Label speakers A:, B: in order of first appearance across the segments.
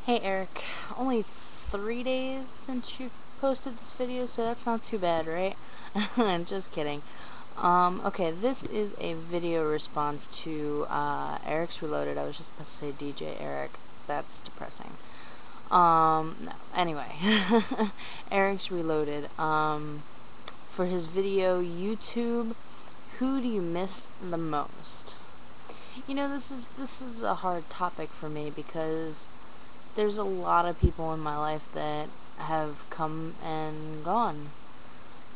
A: Hey Eric, only 3 days since you posted this video, so that's not too bad, right? I'm just kidding. Okay, this is a video response to Eric's Reloaded. I was just about to say DJ Eric. That's depressing. No. Anyway, Eric's Reloaded. For his video, YouTube, who do you miss the most? You know, this is a hard topic for me because there's a lot of people in my life that have come and gone.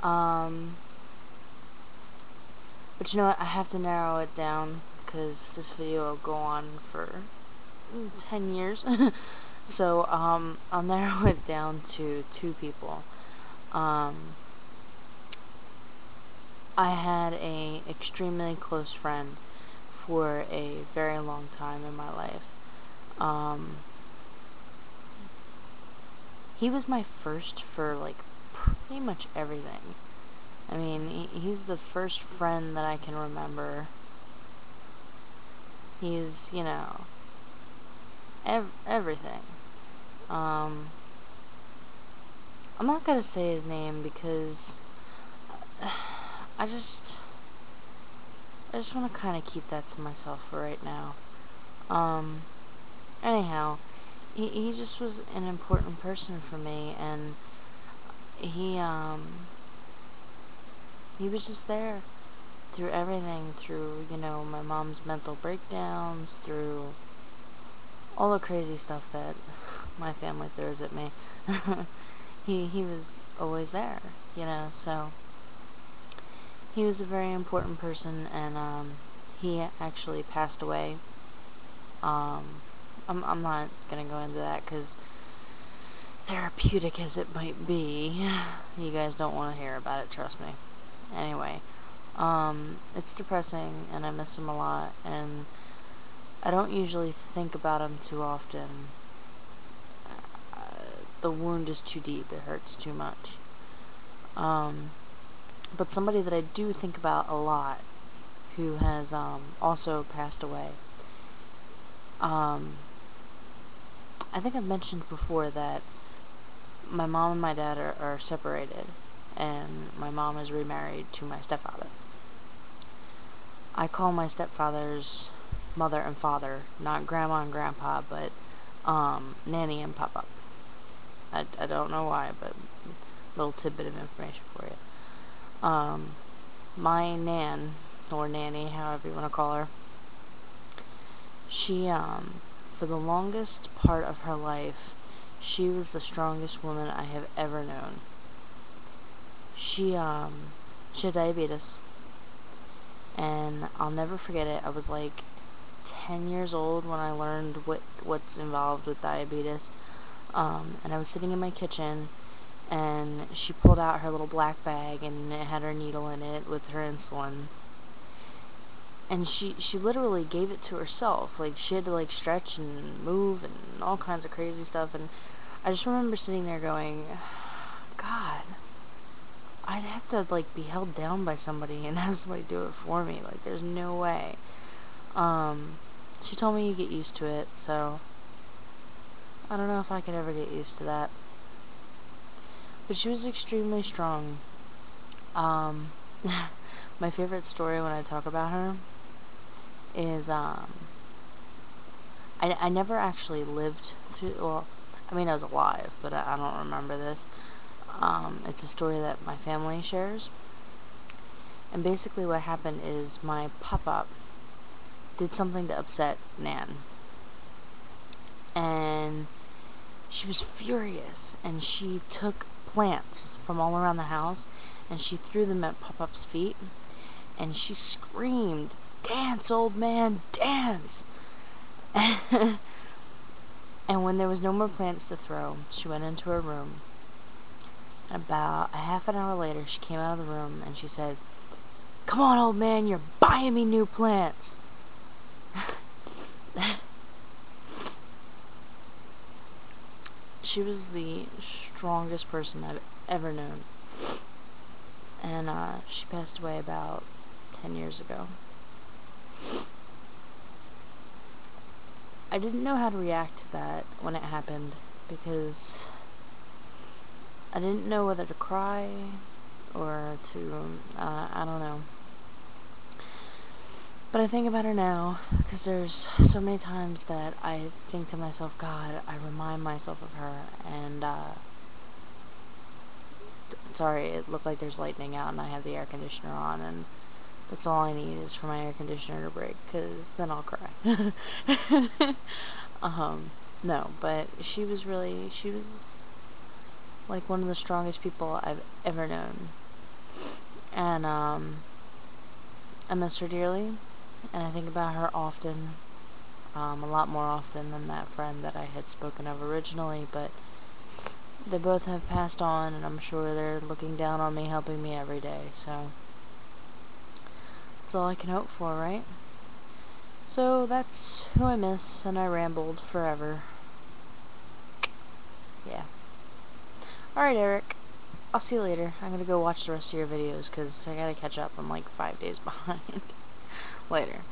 A: But you know what? I have to narrow it down because this video will go on for 10 years. So, I'll narrow it down to 2 people. I had a extremely close friend for a very long time in my life. He was my first for, like, pretty much everything. I mean, he's the first friend that I can remember. He's, you know, everything. I'm not gonna say his name because I just want to kind of keep that to myself for right now. Anyhow, he just was an important person for me, and he was just there through everything, through, you know, my mom's mental breakdowns, through all the crazy stuff that my family throws at me. he was always there, you know, so he was a very important person, and he actually passed away. I'm not gonna go into that because, therapeutic as it might be, you guys don't want to hear about it, trust me. Anyway, it's depressing, and I miss him a lot, and I don't usually think about him too often. The wound is too deep, it hurts too much. But somebody that I do think about a lot, who has also passed away. I think I've mentioned before that my mom and my dad are separated, and my mom is remarried to my stepfather. I call my stepfather's mother and father not grandma and grandpa, but nanny and papa. I don't know why, but little tidbit of information for you. My nan, or nanny, however you want to call her, she, for the longest part of her life, she was the strongest woman I have ever known. She had diabetes, and I'll never forget it. I was like 10 years old when I learned what's involved with diabetes, and I was sitting in my kitchen, and she pulled out her little black bag, and it had her needle in it with her insulin. And she literally gave it to herself. Like, she had to, like, stretch and move and all kinds of crazy stuff. And I just remember sitting there going, God, I'd have to, like, be held down by somebody and have somebody do it for me. Like, there's no way. She told me you get used to it, so I don't know if I could ever get used to that. But she was extremely strong. My favorite story when I talk about her is, I never actually lived through, well, I mean, I was alive, but I don't remember this. It's a story that my family shares. And basically what happened is my pop-up did something to upset Nan. And she was furious, and she took plants from all around the house, and she threw them at Pop-Up's feet, and she screamed, "Dance, old man, dance!" And when there was no more plants to throw, she went into her room. And about a half an hour later, she came out of the room, and she said, "Come on, old man, you're buying me new plants." She was the strongest person I've ever known. And she passed away about 10 years ago. I didn't know how to react to that when it happened, because I didn't know whether to cry or to, I don't know. But I think about her now, because there's so many times that I think to myself, God, I remind myself of her, and, sorry, it looked like there's lightning out and I have the air conditioner on, and that's all I need is for my air conditioner to break, because then I'll cry. No, but she was like one of the strongest people I've ever known. And, I miss her dearly, and I think about her often, a lot more often than that friend that I had spoken of originally, but they both have passed on, and I'm sure they're looking down on me, helping me every day, so that's all I can hope for, right? So that's who I miss, and I rambled forever. Yeah. Alright, Eric. I'll see you later. I'm gonna go watch the rest of your videos, because I gotta catch up. I'm like 5 days behind. Later.